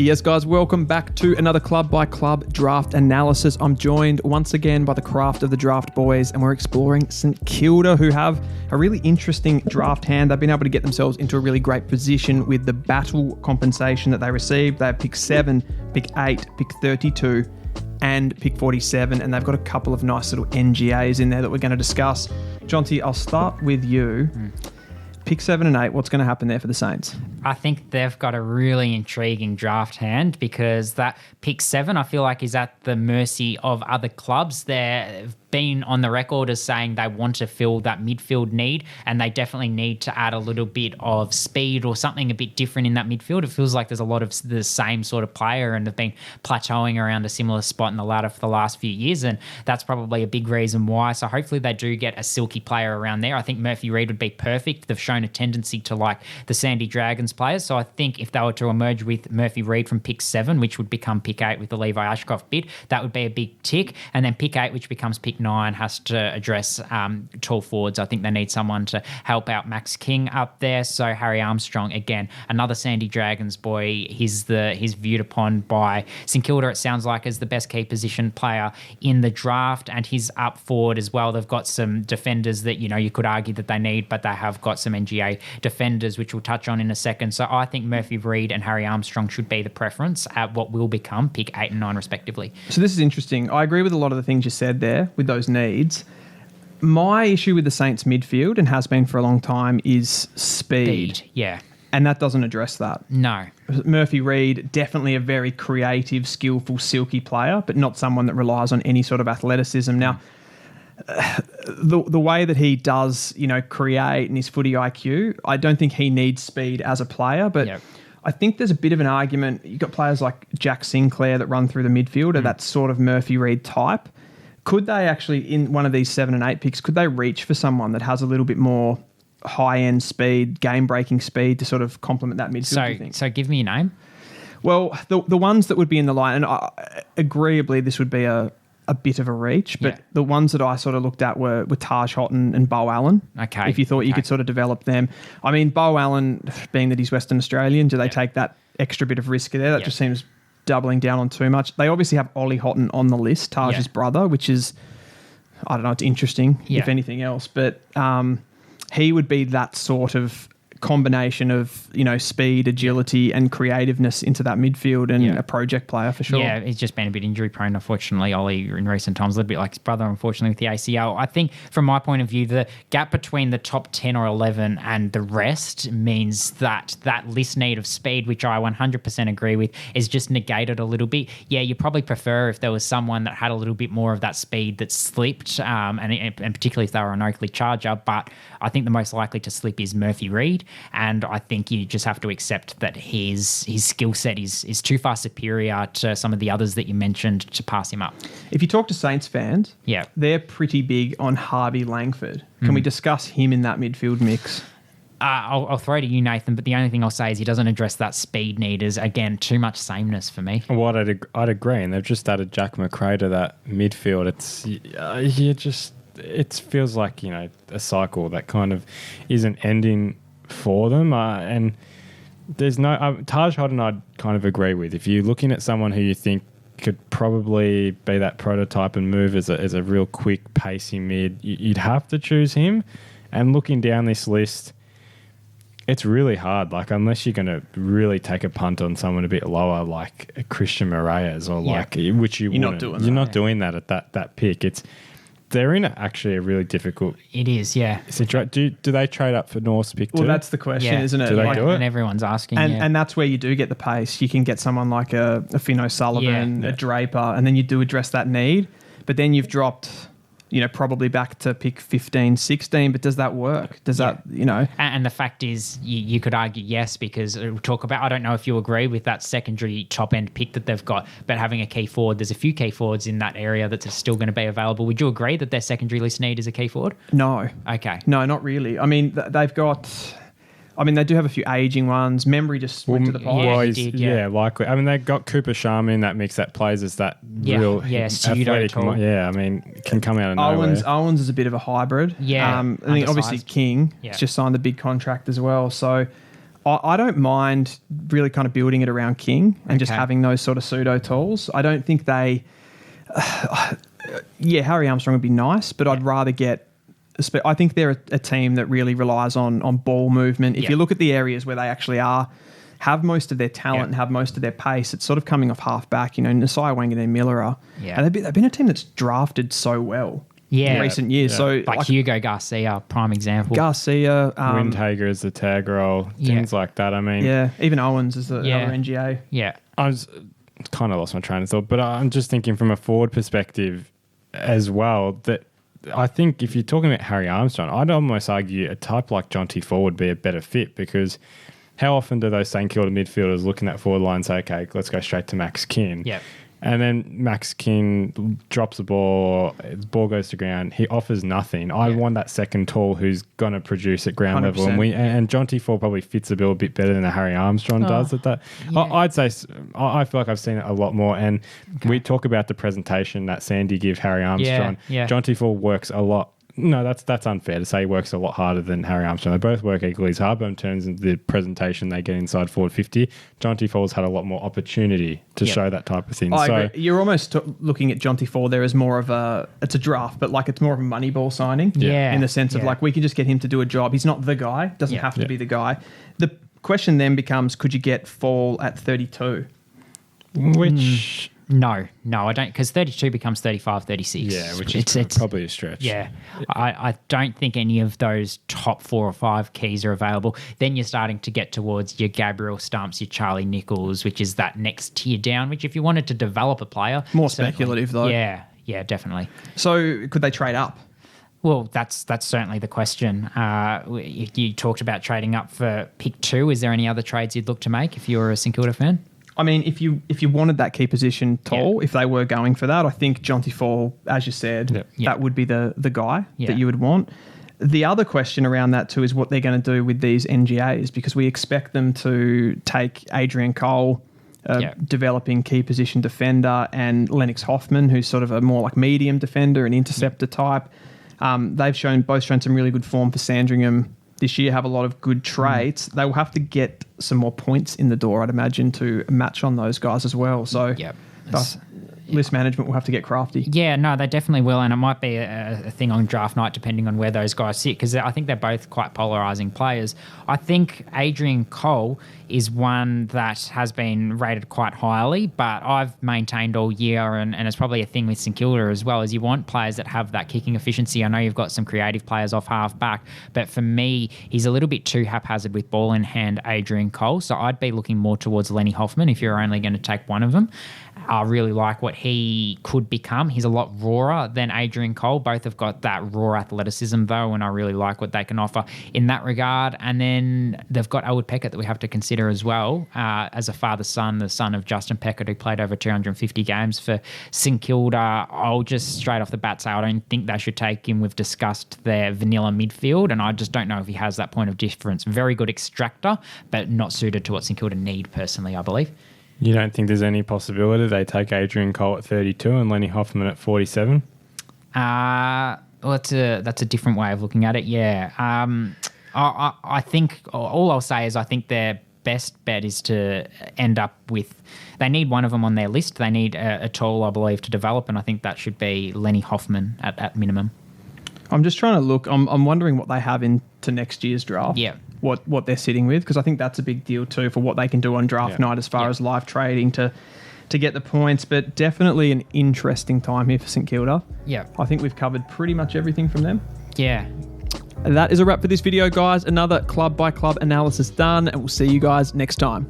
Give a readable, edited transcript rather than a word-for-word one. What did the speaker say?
Yes, guys, welcome back to another Club by Club draft analysis. I'm joined once again by the craft of the draft boys, and we're exploring St Kilda, who have a really interesting draft hand. They've been able to get themselves into a really great position with the battle compensation that they received. They have pick 7, pick 8, pick 32, and pick 47, and they've got a couple of nice little NGAs in there that we're going to discuss. Jonty, I'll start with you. Pick 7 and 8, what's going to happen there for the Saints? I think they've got a really intriguing draft hand because that pick 7, I feel like, is at the mercy of other clubs. They've been on the record as saying they want to fill that midfield need, and they definitely need to add a little bit of speed or something a bit different in that midfield. It feels like there's a lot of the same sort of player, and they've been plateauing around a similar spot in the ladder for the last few years, and that's probably a big reason why. So hopefully they do get a silky player around there. I think Murphy Reid would be perfect. They've shown a tendency to like the Sandy Dragons players, so I think if they were to emerge with Murphy Reid from pick 7, which would become pick 8 with the Levi Ashcroft bid, that would be a big tick. And then pick 8, which becomes pick 9, has to address tall forwards. I think they need someone to help out Max King up there. So Harry Armstrong, again, another Sandy Dragons boy. He's viewed upon by St Kilda, it sounds like, as the best key position player in the draft, and he's up forward as well. They've got some defenders that, you know, you could argue that they need, but they have got some NGA defenders, which we'll touch on in a second. So I think Murphy Reid and Harry Armstrong should be the preference at what will become pick 8 and 9 respectively. So this is interesting. I agree with a lot of the things you said there with those needs. My issue with the Saints midfield, and has been for a long time, is speed. Yeah. And that doesn't address that. No. Murphy Reid, definitely a very creative, skillful, silky player, but not someone that relies on any sort of athleticism. Now, the way that he does, you know, create and his footy IQ, I don't think he needs speed as a player, but I think there's a bit of an argument. You've got players like Jack Sinclair that run through the midfield are that sort of Murphy Reid type. Could they actually, in one of these 7 and 8 picks, could they reach for someone that has a little bit more high-end speed, game-breaking speed to sort of complement that midfield, do you think? So give me a name. Well, the ones that would be in the line, and agreeably this would be a bit of a reach, but the ones that I sort of looked at were Taj Houghton and Bo Allen. Okay. If you thought you could sort of develop them. I mean, Bo Allen, being that he's Western Australian, do they take that extra bit of risk there? That just seems doubling down on too much. They obviously have Ollie Houghton on the list, Taj's brother, which is, I don't know, it's interesting, if anything else, but he would be that sort of combination of, you know, speed, agility and creativeness into that midfield, and a project player for sure. Yeah, he's just been a bit injury prone, unfortunately, Ollie, in recent times, a little bit like his brother, unfortunately, with the ACL. I think from my point of view, the gap between the top 10 or 11 and the rest means that that list need of speed, which I 100% agree with, is just negated a little bit. Yeah, you probably prefer if there was someone that had a little bit more of that speed that slipped, and particularly if they were an Oakley Charger, but I think the most likely to slip is Murphy Reid. And I think you just have to accept that his skill set is too far superior to some of the others that you mentioned to pass him up. If you talk to Saints fans, they're pretty big on Harvey Langford. Can we discuss him in that midfield mix? I'll throw to you, Nathan, but the only thing I'll say is he doesn't address that speed need. Is, again, too much sameness for me. Well, I'd agree, and they've just added Jack McRae to that midfield. It feels like, you know, a cycle that kind of isn't ending for them, and there's no Taj Houghton I'd kind of agree with. If you're looking at someone who you think could probably be that prototype and move as a real quick pacey mid, you'd have to choose him. And looking down this list, it's really hard, like, unless you're going to really take a punt on someone a bit lower, like a Christian Moraes, or like, which you're not doing that at that pick. They're in actually a really difficult... It is, yeah. So do they trade up for North's pick too? Well, that's the question, isn't it? Do they do it? And everyone's asking, and that's where you do get the pace. You can get someone like a Finn O'Sullivan, a Draper, and then you do address that need. But then you've dropped, you know, probably back to pick 15, 16, but does that work? Does that, you know... And the fact is, you could argue yes, because we'll talk about, I don't know if you agree with that secondary top-end pick that they've got, but having a key forward, there's a few key forwards in that area that are still going to be available. Would you agree that their secondary list need is a key forward? No. Okay. No, not really. I mean, they've got... I mean, they do have a few aging ones. Membry just went to the Pies. Likely. I mean, they got Cooper Sharma in that mix that plays as that real athletic. I mean, can come out of nowhere. Owens is a bit of a hybrid. Yeah. I think obviously King has just signed the big contract as well. So I don't mind really kind of building it around King and just having those sort of pseudo tools. I don't think they... Harry Armstrong would be nice, but I'd rather get... I think they're a team that really relies on ball movement. If you look at the areas where they actually have most of their talent and have most of their pace, it's sort of coming off half back. You know, Nasai, Wangan and Miller are. Yeah. And they've been a team that's drafted so well in recent years. Yeah. So like Hugo Garcia, prime example. Garcia. Windhager is the tag role, things like that. I mean... Yeah, even Owens is the other NGA. Yeah. I was kind of lost my train of thought, but I'm just thinking from a forward perspective as well that I think if you're talking about Harry Armstrong, I'd almost argue a type like Jonty Ford would be a better fit, because how often do those St Kilda midfielders look in that forward line and say, okay, let's go straight to Max King? Yeah. And then Max King drops the ball goes to ground. He offers nothing. I want that second tall who's going to produce at ground 100%. level. And Jonty Ford probably fits the bill a bit better than a Harry Armstrong does at that. Yeah. I'd say I feel like I've seen it a lot more. And we talk about the presentation that Sandy give Harry Armstrong. Yeah. Jonty Ford works a lot. No, that's unfair to say he works a lot harder than Harry Armstrong. They both work equally as hard, but in terms of the presentation they get inside forward 50, Jonty Ford's had a lot more opportunity to show that type of thing. I agree. You're almost looking at Jonty Ford there as more of it's a draft, but like it's more of a Moneyball signing. Yeah. In the sense of like we can just get him to do a job. He's not the guy. Doesn't have to be the guy. The question then becomes, could you get Fall at 32? Which... No, I don't, because 32 becomes 35, 36. Yeah, which is probably a stretch. Yeah, I don't think any of those top 4 or 5 keys are available. Then you're starting to get towards your Gabriel Stumps, your Charlie Nichols, which is that next tier down, which if you wanted to develop a player... More speculative though. Yeah, definitely. So could they trade up? Well, that's certainly the question. You talked about trading up for pick 2. Is there any other trades you'd look to make if you were a St Kilda fan? I mean, if you wanted that key position tall, if they were going for that, I think Jonty Fall, as you said, that would be the guy that you would want. The other question around that too is what they're going to do with these NGAs, because we expect them to take Adrian Cole, developing key position defender, and Lennox Hoffman, who's sort of a more like medium defender and interceptor type. They've both shown some really good form for Sandringham this year, have a lot of good traits. They will have to get some more points in the door, I'd imagine, to match on those guys as well. So list management will have to get crafty. Yeah, no, they definitely will, and it might be a thing on draft night depending on where those guys sit, because I think they're both quite polarising players. I think Adrian Cole is one that has been rated quite highly, but I've maintained all year, and it's probably a thing with St Kilda as well, is you want players that have that kicking efficiency. I know you've got some creative players off half back, but for me, he's a little bit too haphazard with ball in hand, Adrian Cole, so I'd be looking more towards Lenny Hoffman if you're only going to take one of them. I really like what he could become. He's a lot rawer than Adrian Cole. Both have got that raw athleticism, though, and I really like what they can offer in that regard. And then they've got Elwood Peckett that we have to consider as well, as a father-son, the son of Justin Peckett, who played over 250 games for St Kilda. I'll just straight off the bat say I don't think they should take him. We've discussed their vanilla midfield, and I just don't know if he has that point of difference. Very good extractor, but not suited to what St Kilda need, personally, I believe. You don't think there's any possibility they take Adrian Cole at 32 and Lenny Hoffman at 47? Well, that's a different way of looking at it, yeah. I think all I'll say is I think their best bet is to end up with... They need one of them on their list. They need a tall, I believe, to develop, and I think that should be Lenny Hoffman at minimum. I'm just trying to look. I'm wondering what they have into next year's draft. Yeah. What they're sitting with, because I think that's a big deal too for what they can do on draft night as far as live trading to get the points. But definitely an interesting time here for St Kilda. Yeah. I think we've covered pretty much everything from them. Yeah. That is a wrap for this video, guys. Another club by club analysis done, and we'll see you guys next time.